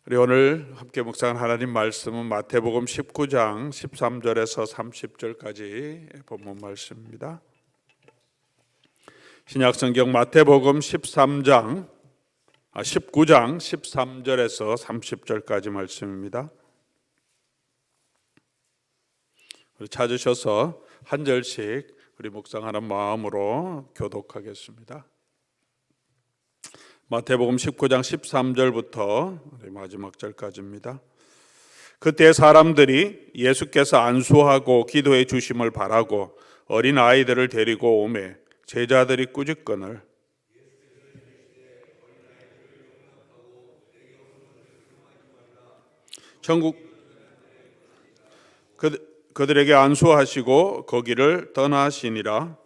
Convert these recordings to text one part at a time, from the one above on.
우리 오늘 함께 묵상한 하나님 말씀은 마태복음 19장 13절에서 30절까지 본문 말씀입니다. 신약성경 마태복음 19장 13절에서 30절까지 말씀입니다. 우리 찾으셔서 한 절씩 우리 묵상하는 마음으로 교독하겠습니다. 마태복음 19장 13절부터 마지막 절까지입니다. 그때 사람들이 예수께서 안수하고 기도해 주심을 바라고 어린 아이들을 데리고 오매 제자들이 꾸짖거늘 그들에게 안수하시고 거기를 떠나시니라.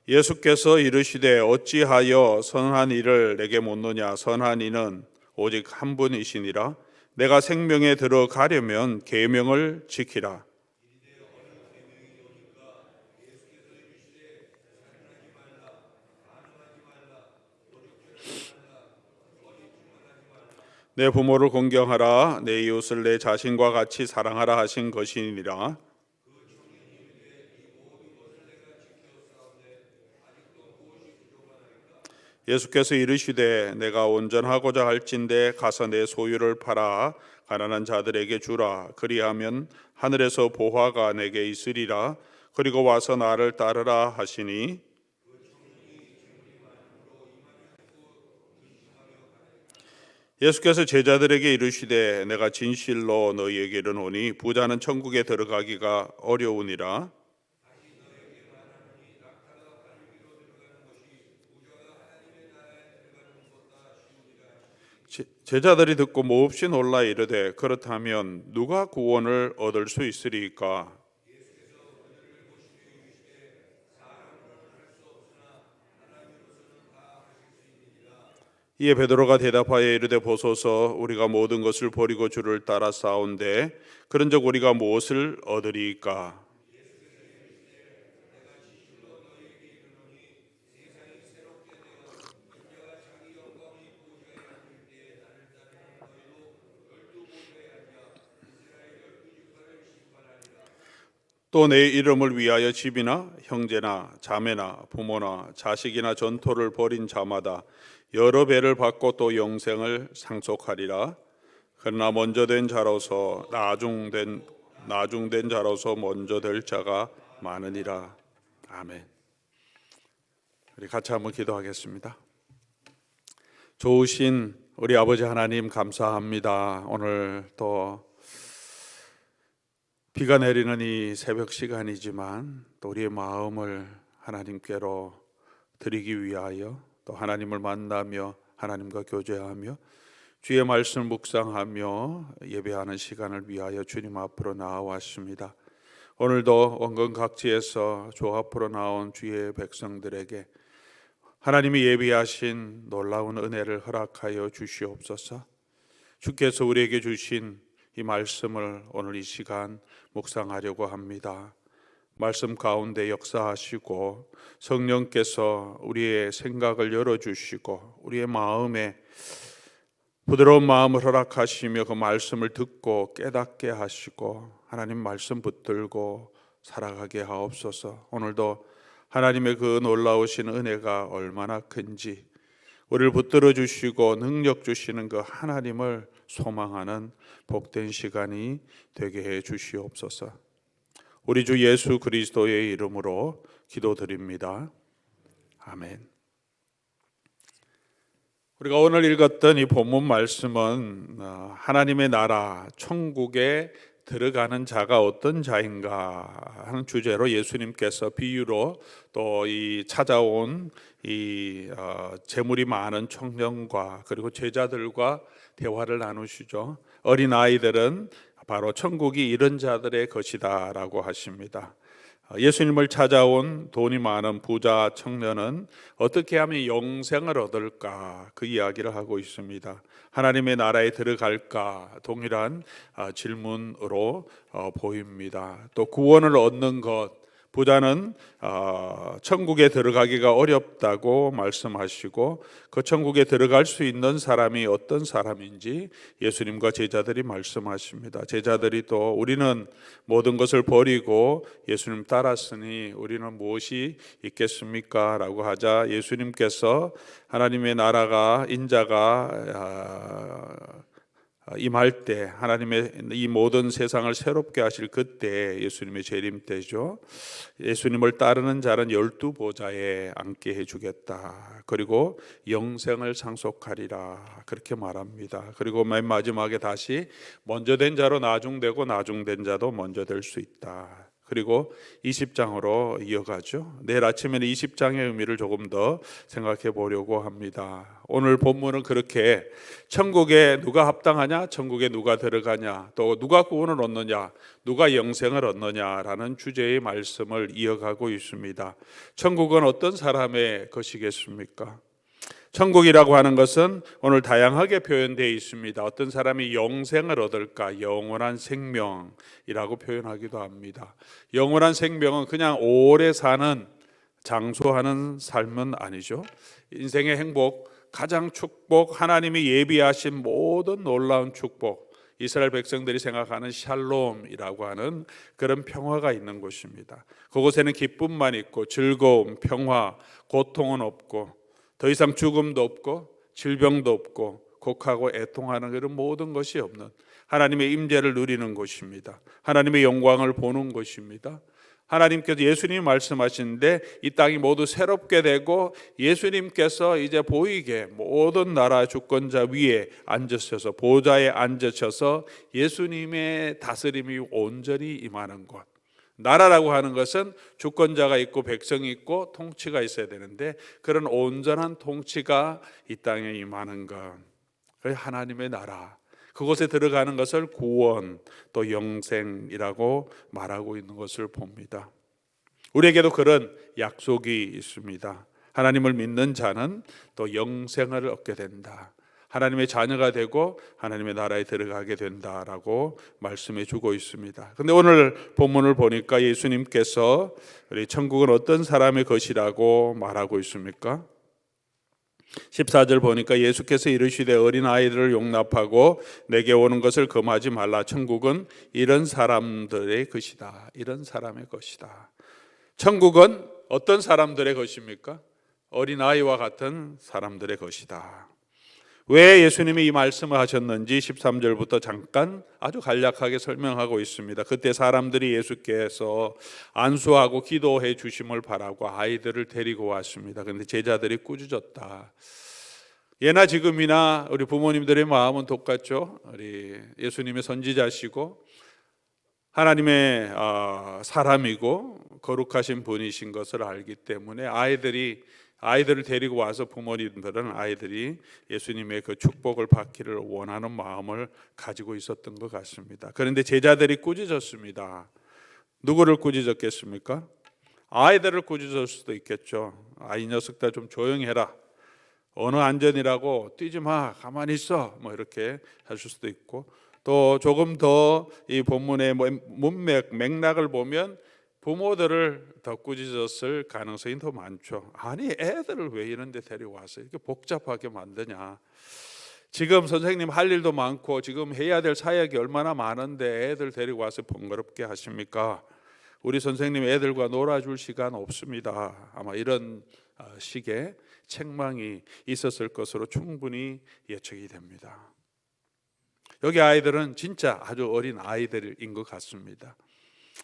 예수께서 이르시되 어찌하여 선한 일을 내게 묻느냐. 선한 이는 오직 한 분이시니라. 내가 생명에 들어가려면 계명을 지키라. 내 부모를 공경하라. 내 이웃을 내 자신과 같이 사랑하라 하신 것이니라. 예수께서 이르시되 내가 온전하고자 할진대 가서 내 소유를 팔아 가난한 자들에게 주라. 그리하면 하늘에서 보화가 내게 있으리라. 그리고 와서 나를 따르라 하시니 예수께서 제자들에게 이르시되 내가 진실로 너희에게 이르노니 부자는 천국에 들어가기가 어려우니라. 제자들이 듣고 몹시 놀라 이르되 그렇다면 누가 구원을 얻을 수 있으리까? 이에 베드로가 대답하여 이르되 보소서 우리가 모든 것을 버리고 주를 따라 싸운데 그런즉 우리가 무엇을 얻으리까? 또 내 이름을 위하여 집이나 형제나 자매나 부모나 자식이나 전토를 벌인 자마다 여러 배를 받고 또 영생을 상속하리라. 그러나 먼저 된 자로서 나중된 자로서 먼저 될 자가 많으니라. 아멘. 우리 같이 한번 기도하겠습니다. 좋으신 우리 아버지 하나님 감사합니다. 오늘 또 비가 내리는 이 새벽 시간이지만 또 우리의 마음을 하나님께로 드리기 위하여 또 하나님을 만나며 하나님과 교제하며 주의 말씀을 묵상하며 예배하는 시간을 위하여 주님 앞으로 나아왔습니다. 오늘도 원근 각지에서 주 앞으로 나온 주의 백성들에게 하나님이 예비하신 놀라운 은혜를 허락하여 주시옵소서. 주께서 우리에게 주신 이 말씀을 오늘 이 시간 묵상하려고 합니다. 말씀 가운데 역사하시고 성령께서 우리의 생각을 열어주시고 우리의 마음에 부드러운 마음을 허락하시며 그 말씀을 듣고 깨닫게 하시고 하나님 말씀 붙들고 살아가게 하옵소서. 오늘도 하나님의 그 놀라우신 은혜가 얼마나 큰지 우리를 붙들어 주시고 능력 주시는 그 하나님을 소망하는 복된 시간이 되게 해 주시옵소서. 우리 주 예수 그리스도의 이름으로 기도드립니다. 아멘. 우리가 오늘 읽었던 이 본문 말씀은 하나님의 나라 천국에 들어가는 자가 어떤 자인가 하는 주제로 예수님께서 비유로 또 이 찾아온 이 재물이 많은 청년과 그리고 제자들과 대화를 나누시죠. 어린 아이들은 바로 천국이 이런 자들의 것이다라고 하십니다. 예수님을 찾아온 돈이 많은 부자 청년은 어떻게 하면 영생을 얻을까 그 이야기를 하고 있습니다. 하나님의 나라에 들어갈까 동일한 질문으로 보입니다. 또 구원을 얻는 것 부자는 천국에 들어가기가 어렵다고 말씀하시고 그 천국에 들어갈 수 있는 사람이 어떤 사람인지 예수님과 제자들이 말씀하십니다. 제자들이 또 우리는 모든 것을 버리고 예수님 따랐으니 우리는 무엇이 있겠습니까? 라고 하자 예수님께서 하나님의 나라가 인자가 임할 때 하나님의 이 모든 세상을 새롭게 하실 그때 예수님의 재림 때죠. 예수님을 따르는 자는 12보좌에 앉게 해주겠다. 그리고 영생을 상속하리라. 그렇게 말합니다. 그리고 맨 마지막에 다시 먼저 된 자로 나중되고 나중된 자도 먼저 될 수 있다. 그리고 20장으로 이어가죠. 내일 아침에는 20장의 의미를 조금 더 생각해 보려고 합니다. 오늘 본문은 그렇게 천국에 누가 합당하냐, 천국에 누가 들어가냐, 또 누가 구원을 얻느냐, 누가 영생을 얻느냐라는 주제의 말씀을 이어가고 있습니다. 천국은 어떤 사람의 것이겠습니까? 천국이라고 하는 것은 오늘 다양하게 표현되어 있습니다. 어떤 사람이 영생을 얻을까? 영원한 생명이라고 표현하기도 합니다. 영원한 생명은 그냥 오래 사는 장수하는 삶은 아니죠. 인생의 행복, 가장 축복, 하나님이 예비하신 모든 놀라운 축복, 이스라엘 백성들이 생각하는 샬롬이라고 하는 그런 평화가 있는 곳입니다. 그곳에는 기쁨만 있고 즐거움, 평화, 고통은 없고 더 이상 죽음도 없고 질병도 없고 곡하고 애통하는 그런 모든 것이 없는 하나님의 임재를 누리는 곳입니다. 하나님의 영광을 보는 곳입니다. 하나님께서 예수님이 말씀하시는데 이 땅이 모두 새롭게 되고 예수님께서 이제 보이게 모든 나라 주권자 위에 앉으셔서 보좌에 앉으셔서 예수님의 다스림이 온전히 임하는 곳. 나라라고 하는 것은 주권자가 있고 백성이 있고 통치가 있어야 되는데 그런 온전한 통치가 이 땅에 임하는 것, 그게 하나님의 나라. 그곳에 들어가는 것을 구원 또 영생이라고 말하고 있는 것을 봅니다. 우리에게도 그런 약속이 있습니다. 하나님을 믿는 자는 또 영생을 얻게 된다. 하나님의 자녀가 되고 하나님의 나라에 들어가게 된다라고 말씀해 주고 있습니다. 그런데 오늘 본문을 보니까 예수님께서 우리 천국은 어떤 사람의 것이라고 말하고 있습니까? 14절 보니까 예수께서 이르시되 어린아이들을 용납하고 내게 오는 것을 금하지 말라. 천국은 이런 사람들의 것이다. 이런 사람의 것이다. 천국은 어떤 사람들의 것입니까? 어린아이와 같은 사람들의 것이다. 왜 예수님이 이 말씀을 하셨는지 13절부터 잠깐 아주 간략하게 설명하고 있습니다. 그때 사람들이 예수께서 안수하고 기도해 주심을 바라고 아이들을 데리고 왔습니다. 그런데 제자들이 꾸짖었다. 예나 지금이나 우리 부모님들의 마음은 똑같죠. 우리 예수님의 선지자시고 하나님의 사람이고 거룩하신 분이신 것을 알기 때문에 아이들을 데리고 와서 부모님들은 아이들이 예수님의 그 축복을 받기를 원하는 마음을 가지고 있었던 것 같습니다. 그런데 제자들이 꾸짖었습니다. 누구를 꾸짖었겠습니까? 아이들을 꾸짖을 수도 있겠죠. 이 녀석들 좀 조용히 해라. 어느 안전이라고 뛰지 마. 가만히 있어. 뭐 이렇게 하실 수도 있고 또 조금 더 이 본문의 맥락을 보면 부모들을 더 꾸짖었을 가능성이 더 많죠. 아니 애들을 왜 이런 데 데려와서 이렇게 복잡하게 만드냐. 지금 선생님 할 일도 많고 지금 해야 될 사역이 얼마나 많은데 애들 데리고 와서 번거롭게 하십니까? 우리 선생님 애들과 놀아줄 시간 없습니다. 아마 이런 식의 책망이 있었을 것으로 충분히 예측이 됩니다. 여기 아이들은 진짜 아주 어린 아이들인 것 같습니다.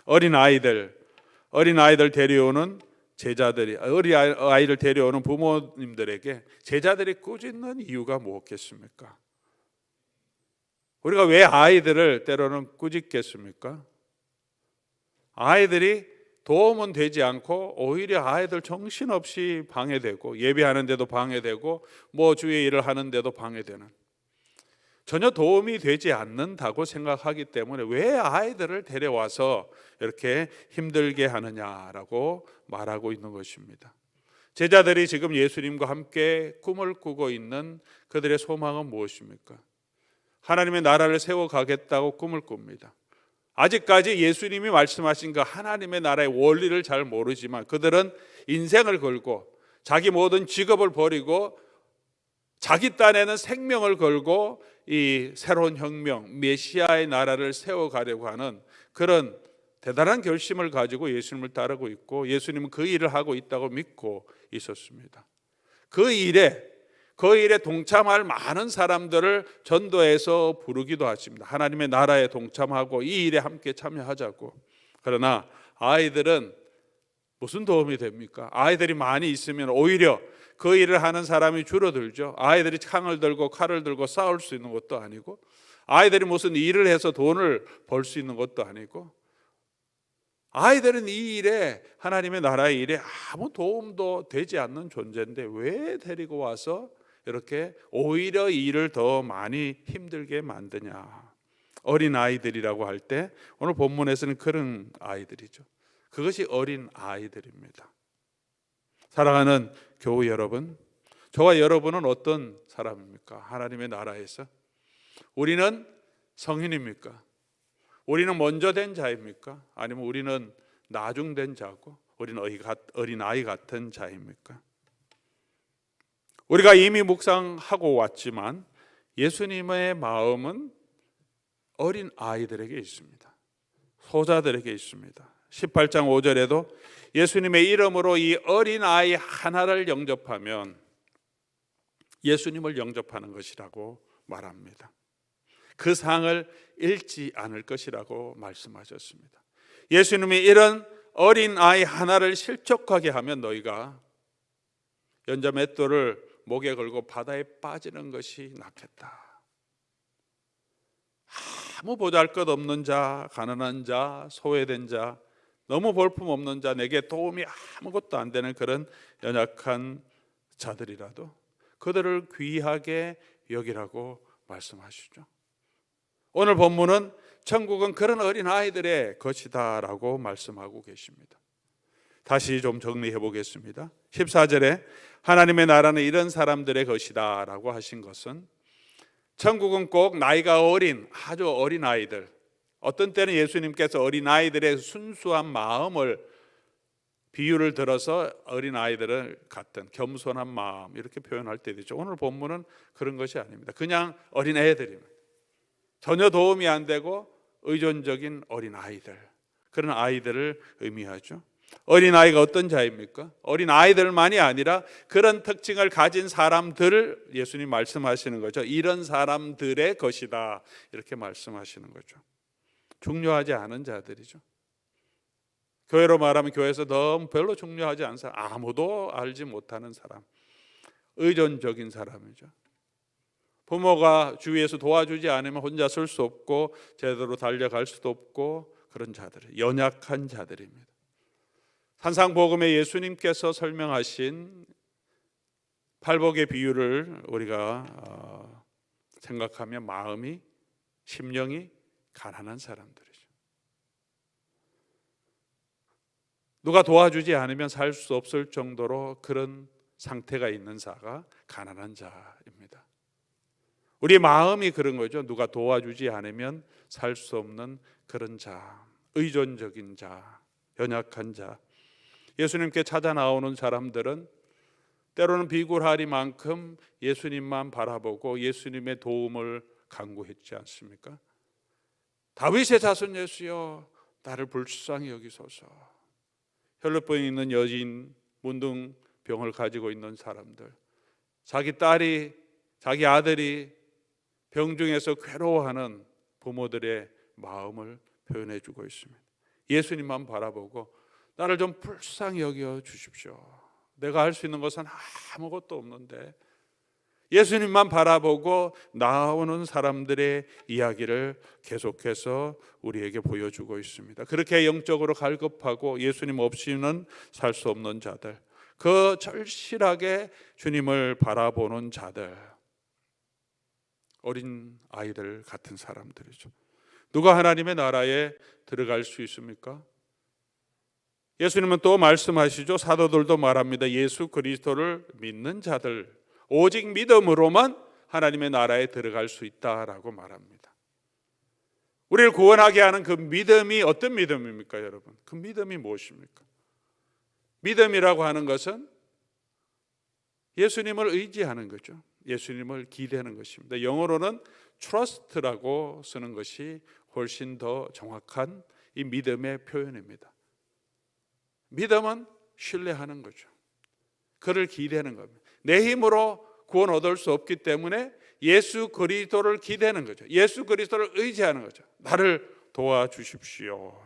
어린 아이들 데려오는 제자들이 어린 아이를 데려오는 부모님들에게 제자들이 꾸짖는 이유가 무엇겠습니까? 우리가 왜 아이들을 때로는 꾸짖겠습니까? 아이들이 도움은 되지 않고 오히려 아이들 정신없이 방해되고 예배하는데도 방해되고 뭐 주의 일을 하는데도 방해되는 전혀 도움이 되지 않는다고 생각하기 때문에 왜 아이들을 데려와서 이렇게 힘들게 하느냐라고 말하고 있는 것입니다. 제자들이 지금 예수님과 함께 꿈을 꾸고 있는 그들의 소망은 무엇입니까? 하나님의 나라를 세워가겠다고 꿈을 꿉니다. 아직까지 예수님이 말씀하신 그 하나님의 나라의 원리를 잘 모르지만 그들은 인생을 걸고 자기 모든 직업을 버리고 자기 딴에는 생명을 걸고 이 새로운 혁명, 메시아의 나라를 세워가려고 하는 그런 대단한 결심을 가지고 예수님을 따르고 있고, 예수님은 그 일을 하고 있다고 믿고 있었습니다. 그 일에 동참할 많은 사람들을 전도해서 부르기도 하십니다. 하나님의 나라에 동참하고 이 일에 함께 참여하자고. 그러나 아이들은 무슨 도움이 됩니까? 아이들이 많이 있으면 오히려 그 일을 하는 사람이 줄어들죠. 아이들이 창을 들고 칼을 들고 싸울 수 있는 것도 아니고, 아이들이 무슨 일을 해서 돈을 벌 수 있는 것도 아니고, 아이들은 이 일에, 하나님의 나라의 일에 아무 도움도 되지 않는 존재인데 왜 데리고 와서 이렇게 오히려 일을 더 많이 힘들게 만드냐. 어린 아이들이라고 할 때 오늘 본문에서는 그런 아이들이죠. 그것이 어린 아이들입니다. 사랑하는 교우 여러분, 저와 여러분은 어떤 사람입니까? 하나님의 나라에서 우리는 성인입니까? 우리는 먼저 된 자입니까? 아니면 우리는 나중된 자고 우리는 어린아이 같은 자입니까? 우리가 이미 묵상하고 왔지만 예수님의 마음은 어린 아이들에게 있습니다. 소자들에게 있습니다. 18장 5절에도 예수님의 이름으로 이 어린아이 하나를 영접하면 예수님을 영접하는 것이라고 말합니다. 그 상을 잃지 않을 것이라고 말씀하셨습니다. 예수님이 이런 어린아이 하나를 실족하게 하면 너희가 연자 맷돌을 목에 걸고 바다에 빠지는 것이 낫겠다. 아무 보잘것없는 자, 가난한 자, 소외된 자, 너무 볼품없는 자, 내게 도움이 아무것도 안 되는 그런 연약한 자들이라도 그들을 귀하게 여기라고 말씀하시죠. 오늘 본문은 천국은 그런 어린아이들의 것이다 라고 말씀하고 계십니다. 다시 좀 정리해 보겠습니다. 14절에 하나님의 나라는 이런 사람들의 것이다 라고 하신 것은 천국은 꼭 나이가 어린 아주 어린 아이들, 어떤 때는 예수님께서 어린아이들의 순수한 마음을 비유를 들어서 어린아이들을 같은 겸손한 마음 이렇게 표현할 때도 있죠. 오늘 본문은 그런 것이 아닙니다. 그냥 어린애들입니다. 전혀 도움이 안 되고 의존적인 어린아이들, 그런 아이들을 의미하죠. 어린아이가 어떤 자입니까? 어린아이들만이 아니라 그런 특징을 가진 사람들을 예수님 말씀하시는 거죠. 이런 사람들의 것이다 이렇게 말씀하시는 거죠. 중요하지 않은 자들이죠. 교회로 말하면 교회에서 너무 별로 중요하지 않은 사람, 아무도 알지 못하는 사람, 의존적인 사람이죠. 부모가 주위에서 도와주지 않으면 혼자 설 수 없고 제대로 달려갈 수도 없고 그런 자들, 연약한 자들입니다. 산상복음에 예수님께서 설명하신 팔복의 비유를 우리가 생각하면 마음이, 심령이 가난한 사람들이죠. 누가 도와주지 않으면 살 수 없을 정도로 그런 상태가 있는 자가 가난한 자입니다. 우리 마음이 그런 거죠. 누가 도와주지 않으면 살 수 없는 그런 자, 의존적인 자, 연약한 자. 예수님께 찾아 나오는 사람들은 때로는 비굴하리만큼 예수님만 바라보고 예수님의 도움을 간구했지 않습니까? 다윗의 자손 예수여 나를 불쌍히 여기소서. 혈루병이 있는 여인, 문둥병을 가지고 있는 사람들, 자기 딸이, 자기 아들이 병중에서 괴로워하는 부모들의 마음을 표현해 주고 있습니다. 예수님만 바라보고 나를 좀 불쌍히 여겨 주십시오. 내가 할 수 있는 것은 아무것도 없는데, 예수님만 바라보고 나오는 사람들의 이야기를 계속해서 우리에게 보여주고 있습니다. 그렇게 영적으로 갈급하고 예수님 없이는 살 수 없는 자들, 그 절실하게 주님을 바라보는 자들, 어린 아이들 같은 사람들이죠. 누가 하나님의 나라에 들어갈 수 있습니까? 예수님은 또 말씀하시죠. 사도들도 말합니다. 예수 그리스도를 믿는 자들, 오직 믿음으로만 하나님의 나라에 들어갈 수 있다라고 말합니다. 우리를 구원하게 하는 그 믿음이 어떤 믿음입니까, 여러분? 그 믿음이 무엇입니까? 믿음이라고 하는 것은 예수님을 의지하는 거죠. 예수님을 기대하는 것입니다. 영어로는 trust라고 쓰는 것이 훨씬 더 정확한 이 믿음의 표현입니다. 믿음은 신뢰하는 거죠. 그를 기대하는 겁니다. 내 힘으로 구원 얻을 수 없기 때문에 예수 그리스도를 기대하는 거죠. 예수 그리스도를 의지하는 거죠. 나를 도와주십시오.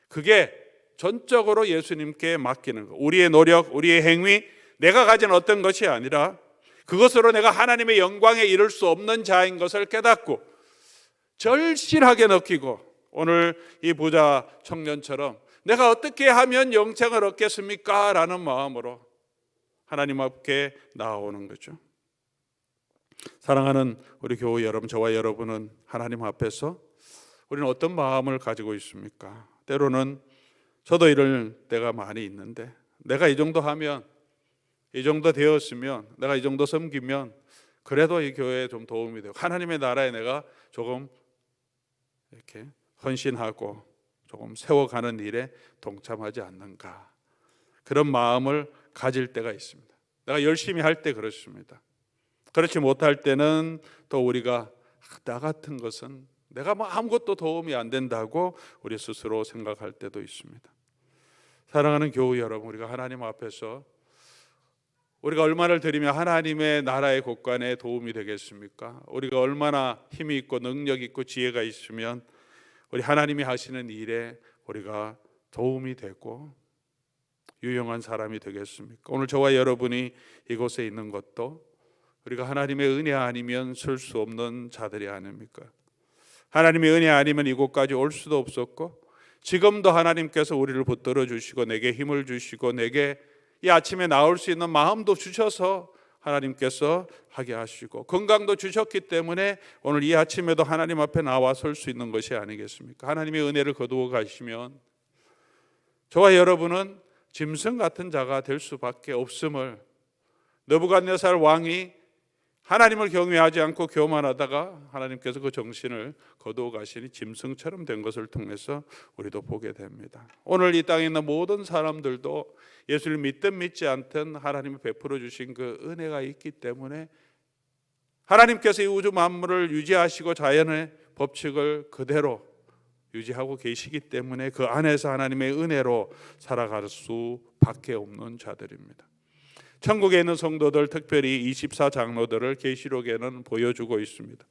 그게 전적으로 예수님께 맡기는 거. 우리의 노력, 우리의 행위, 내가 가진 어떤 것이 아니라 그것으로 내가 하나님의 영광에 이를 수 없는 자인 것을 깨닫고 절실하게 느끼고, 오늘 이 부자 청년처럼 내가 어떻게 하면 영생을 얻겠습니까? 라는 마음으로 하나님 앞에 나아오는 거죠. 사랑하는 우리 교회 여러분, 저와 여러분은 하나님 앞에서 우리는 어떤 마음을 가지고 있습니까? 때로는 저도 이럴 때가 많이 있는데, 내가 이 정도 하면, 이 정도 되었으면, 내가 이 정도 섬기면 그래도 이 교회에 좀 도움이 되고 하나님의 나라에 내가 조금 이렇게 헌신하고 조금 세워가는 일에 동참하지 않는가, 그런 마음을 가질 때가 있습니다. 내가 열심히 할 때 그렇습니다. 그렇지 못할 때는 또 우리가 나 같은 것은 내가 뭐 아무것도 도움이 안 된다고 우리 스스로 생각할 때도 있습니다. 사랑하는 교우 여러분, 우리가 하나님 앞에서 우리가 얼마를 드리면 하나님의 나라의 곳간에 도움이 되겠습니까? 우리가 얼마나 힘이 있고 능력이 있고 지혜가 있으면 우리 하나님이 하시는 일에 우리가 도움이 되고 유용한 사람이 되겠습니까? 오늘 저와 여러분이 이곳에 있는 것도 우리가 하나님의 은혜 아니면 설 수 없는 자들이 아닙니까? 하나님의 은혜 아니면 이곳까지 올 수도 없었고, 지금도 하나님께서 우리를 붙들어 주시고 내게 힘을 주시고 내게 이 아침에 나올 수 있는 마음도 주셔서 하나님께서 하게 하시고 건강도 주셨기 때문에 오늘 이 아침에도 하나님 앞에 나와 설 수 있는 것이 아니겠습니까? 하나님의 은혜를 거두어 가시면 저와 여러분은 짐승 같은 자가 될 수밖에 없음을, 느부갓네살 왕이 하나님을 경외하지 않고 교만하다가 하나님께서 그 정신을 거두어 가시니 짐승처럼 된 것을 통해서 우리도 보게 됩니다. 오늘 이 땅에 있는 모든 사람들도 예수를 믿든 믿지 않든 하나님이 베풀어 주신 그 은혜가 있기 때문에 하나님께서 이 우주 만물을 유지하시고 자연의 법칙을 그대로 유지하고 계시기 때문에 그 안에서 하나님의 은혜로 살아갈 수밖에 없는 자들입니다. 천국에 있는 성도들, 특별히 24장로들을 계시록에는 보여주고 있습니다.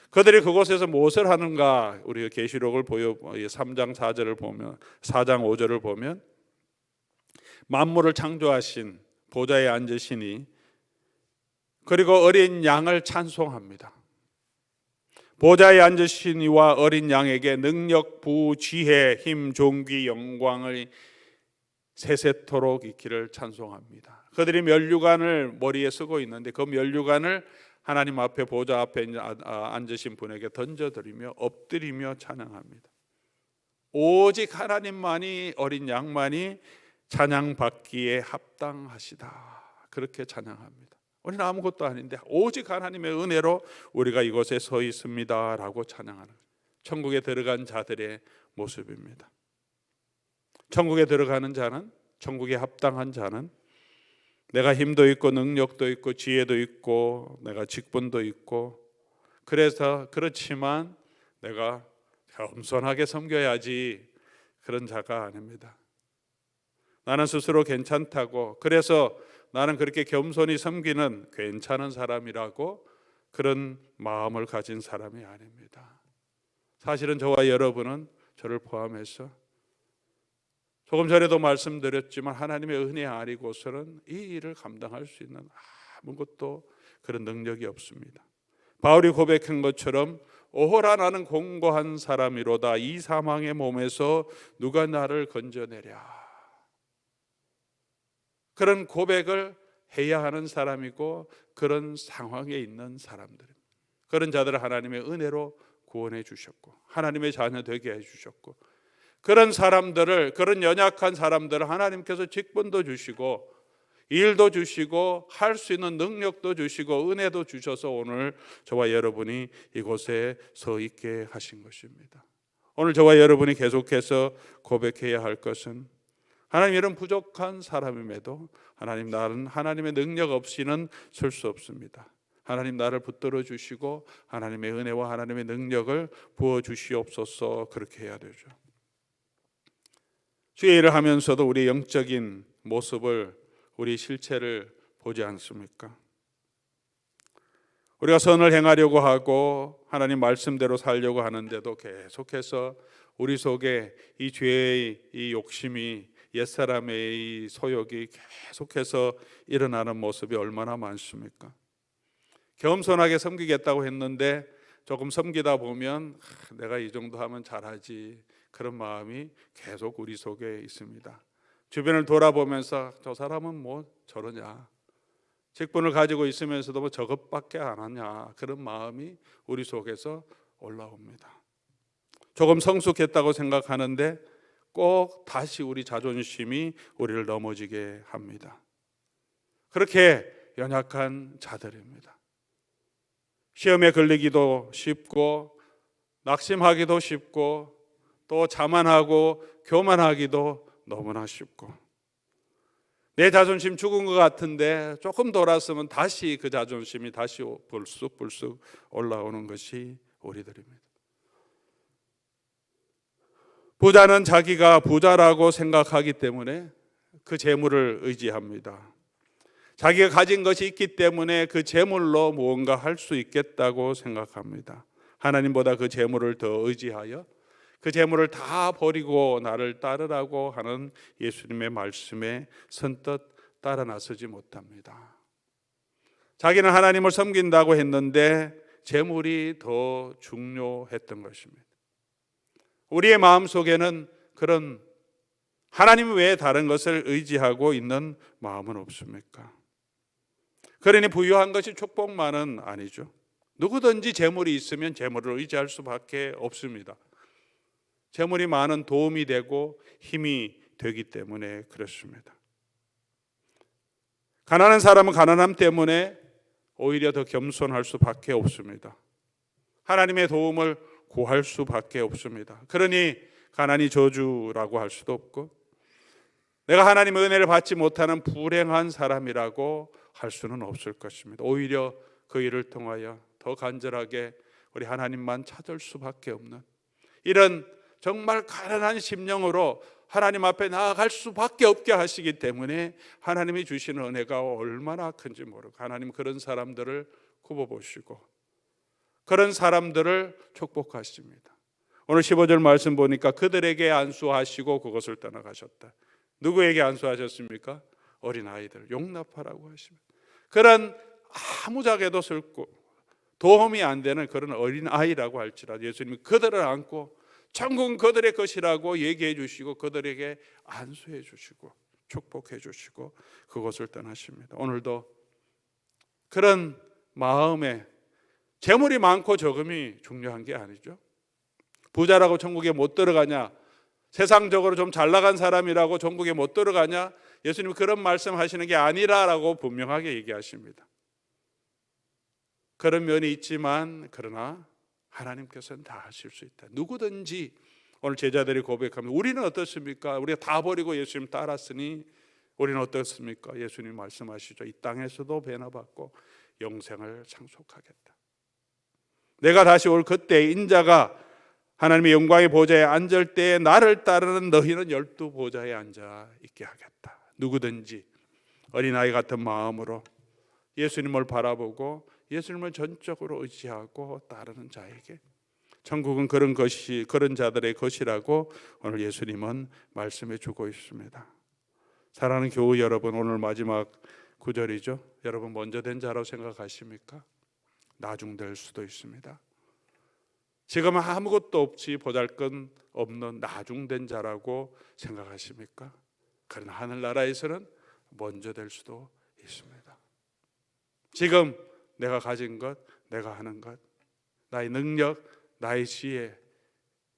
그들이 그곳에서 무엇을 하는가? 우리가 계시록을 3장 4절을 보면, 4장 5절을 보면 만물을 창조하신 보좌에 앉으시니 그리고 어린 양을 찬송합니다. 보좌에 앉으신 이와 어린 양에게 능력, 부, 지혜, 힘, 존귀, 영광을 세세토록 있기를 찬송합니다. 그들이 면류관을 머리에 쓰고 있는데 그 면류관을 하나님 앞에, 보좌 앞에 앉으신 분에게 던져드리며 엎드리며 찬양합니다. 오직 하나님만이, 어린 양만이 찬양받기에 합당하시다, 그렇게 찬양합니다. 우리는 아무것도 아닌데 오직 하나님의 은혜로 우리가 이곳에 서 있습니다 라고 찬양하는 천국에 들어간 자들의 모습입니다. 천국에 들어가는 자는, 천국에 합당한 자는 내가 힘도 있고 능력도 있고 지혜도 있고 내가 직분도 있고 그렇지만 내가 겸손하게 섬겨야지, 그런 자가 아닙니다. 나는 스스로 괜찮다고, 그래서 나는 그렇게 겸손히 섬기는 괜찮은 사람이라고 그런 마음을 가진 사람이 아닙니다. 사실은 저와 여러분은, 저를 포함해서 조금 전에도 말씀드렸지만 하나님의 은혜 아니고서는 이 일을 감당할 수 있는 아무것도 그런 능력이 없습니다. 바울이 고백한 것처럼 오호라 나는 공고한 사람이로다, 이 사망의 몸에서 누가 나를 건져내랴, 그런 고백을 해야 하는 사람이고 그런 상황에 있는 사람들입니다. 그런 자들을 하나님의 은혜로 구원해 주셨고 하나님의 자녀 되게 해 주셨고, 그런 사람들을, 그런 연약한 사람들을 하나님께서 직분도 주시고 일도 주시고 할 수 있는 능력도 주시고 은혜도 주셔서 오늘 저와 여러분이 이곳에 서 있게 하신 것입니다. 오늘 저와 여러분이 계속해서 고백해야 할 것은 하나님, 이런 부족한 사람임에도 하나님, 나는 하나님의 능력 없이는 설 수 없습니다. 하나님, 나를 붙들어 주시고 하나님의 은혜와 하나님의 능력을 부어 주시옵소서. 그렇게 해야 되죠. 주의 일을 하면서도 우리 영적인 모습을, 우리 실체를 보지 않습니까? 우리가 선을 행하려고 하고 하나님 말씀대로 살려고 하는데도 계속해서 우리 속에 이 죄의 이 욕심이, 옛사람의 이 소욕이 계속해서 일어나는 모습이 얼마나 많습니까? 겸손하게 섬기겠다고 했는데 조금 섬기다 보면 내가 이 정도 하면 잘하지, 그런 마음이 계속 우리 속에 있습니다. 주변을 돌아보면서 저 사람은 뭐 저러냐, 직분을 가지고 있으면서도 뭐 저것밖에 안 하냐, 그런 마음이 우리 속에서 올라옵니다. 조금 성숙했다고 생각하는데 꼭 다시 우리 자존심이 우리를 넘어지게 합니다. 그렇게 연약한 자들입니다. 시험에 걸리기도 쉽고 낙심하기도 쉽고 또 자만하고 교만하기도 너무나 쉽고, 내 자존심 죽은 것 같은데 조금 돌았으면 다시 그 자존심이 다시 불쑥불쑥 올라오는 것이 우리들입니다. 부자는 자기가 부자라고 생각하기 때문에 그 재물을 의지합니다. 자기가 가진 것이 있기 때문에 그 재물로 무언가 할 수 있겠다고 생각합니다. 하나님보다 그 재물을 더 의지하여 그 재물을 다 버리고 나를 따르라고 하는 예수님의 말씀에 선뜻 따라 나서지 못합니다. 자기는 하나님을 섬긴다고 했는데 재물이 더 중요했던 것입니다. 우리의 마음속에는 그런 하나님 외에 다른 것을 의지하고 있는 마음은 없습니까? 그러니 부유한 것이 축복만은 아니죠. 누구든지 재물이 있으면 재물을 의지할 수밖에 없습니다. 재물이 많은 도움이 되고 힘이 되기 때문에 그렇습니다. 가난한 사람은 가난함 때문에 오히려 더 겸손할 수밖에 없습니다. 하나님의 도움을 구할 수밖에 없습니다. 그러니 가난이 저주라고 할 수도 없고 내가 하나님의 은혜를 받지 못하는 불행한 사람이라고 할 수는 없을 것입니다. 오히려 그 일을 통하여 더 간절하게 우리 하나님만 찾을 수밖에 없는, 이런 정말 가난한 심령으로 하나님 앞에 나아갈 수밖에 없게 하시기 때문에 하나님이 주시는 은혜가 얼마나 큰지 모르고 하나님 그런 사람들을 굽어보시고 그런 사람들을 축복하십니다. 오늘 15절 말씀 보니까 그들에게 안수하시고 그것을 떠나가셨다. 누구에게 안수하셨습니까? 어린아이들 용납하라고 하십니다. 그런 아무짝에도 슬고 도움이 안 되는 그런 어린아이라고 할지라도 예수님이 그들을 안고 천국은 그들의 것이라고 얘기해 주시고 그들에게 안수해 주시고 축복해 주시고 그것을 떠나십니다. 오늘도 그런 마음에 재물이 많고 적음이 중요한 게 아니죠. 부자라고 천국에 못 들어가냐, 세상적으로 좀 잘 나간 사람이라고 천국에 못 들어가냐, 예수님이 그런 말씀하시는 게 아니라라고 분명하게 얘기하십니다. 그런 면이 있지만 그러나 하나님께서는 다 하실 수 있다. 누구든지 오늘 제자들이 고백하면 우리는 어떻습니까? 우리가 다 버리고 예수님 따랐으니 우리는 어떻습니까? 예수님 말씀하시죠. 이 땅에서도 배나 받고 영생을 상속하겠다. 내가 다시 올 그때 인자가 하나님의 영광의 보좌에 앉을 때에 나를 따르는 너희는 12보좌에 앉아 있게 하겠다. 누구든지 어린아이 같은 마음으로 예수님을 바라보고 예수님을 전적으로 의지하고 따르는 자에게 천국은 그런 것이, 그런 자들의 것이라고 오늘 예수님은 말씀해 주고 있습니다. 사랑하는 교우 여러분, 오늘 마지막 구절이죠. 여러분 먼저 된 자라고 생각하십니까? 나중될 수도 있습니다. 지금 아무것도 없이 보잘것없는 나중된 자라고 생각하십니까? 그러나 하늘나라에서는 먼저 될 수도 있습니다. 지금 내가 가진 것, 내가 하는 것, 나의 능력, 나의 지혜,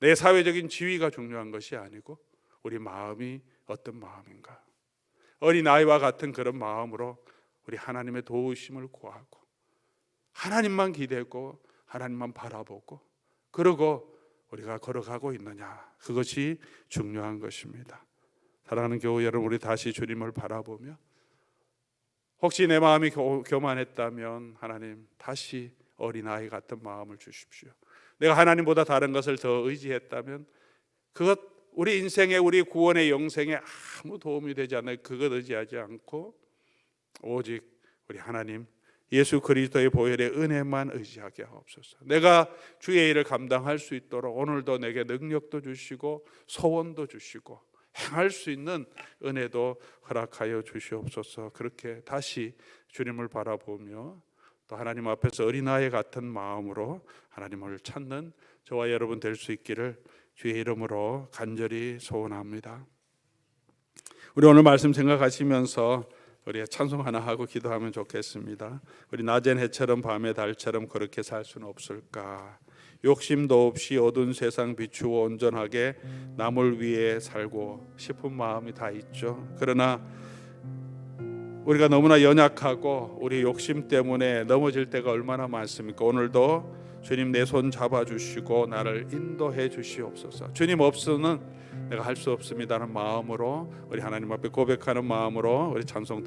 내 사회적인 지위가 중요한 것이 아니고 우리 마음이 어떤 마음인가. 어린아이와 같은 그런 마음으로 우리 하나님의 도우심을 구하고 하나님만 기대고 하나님만 바라보고 그리고 우리가 걸어가고 있느냐, 그것이 중요한 것입니다. 사랑하는 교우 여러분, 우리 다시 주님을 바라보며 혹시 내 마음이 교만했다면 하나님 다시 어린아이 같은 마음을 주십시오. 내가 하나님보다 다른 것을 더 의지했다면 그것 우리 인생에, 우리 구원의 영생에 아무 도움이 되지 않아요. 그것 의지하지 않고 오직 우리 하나님 예수 그리스도의 보혈의 은혜만 의지하게 하옵소서. 내가 주의 일을 감당할 수 있도록 오늘도 내게 능력도 주시고 소원도 주시고 행할 수 있는 은혜도 허락하여 주시옵소서. 그렇게 다시 주님을 바라보며 또 하나님 앞에서 어린아이 같은 마음으로 하나님을 찾는 저와 여러분 될 수 있기를 주의 이름으로 간절히 소원합니다. 우리 오늘 말씀 생각하시면서 우리 찬송 하나 하고 기도하면 좋겠습니다. 우리 낮엔 해처럼 밤에 달처럼 그렇게 살 수는 없을까? 욕심도 없이 어두운 세상 비추어 온전하게 남을 위해 살고 싶은 마음이 다 있죠. 그러나 우리가 너무나 연약하고 우리 욕심 때문에 넘어질 때가 얼마나 많습니까? 오늘도 주님 내 손 잡아주시고 나를 인도해 주시옵소서. 주님 없으면 내가 할 수 없습니다는 마음으로 우리 하나님 앞에 고백하는 마음으로 우리 찬송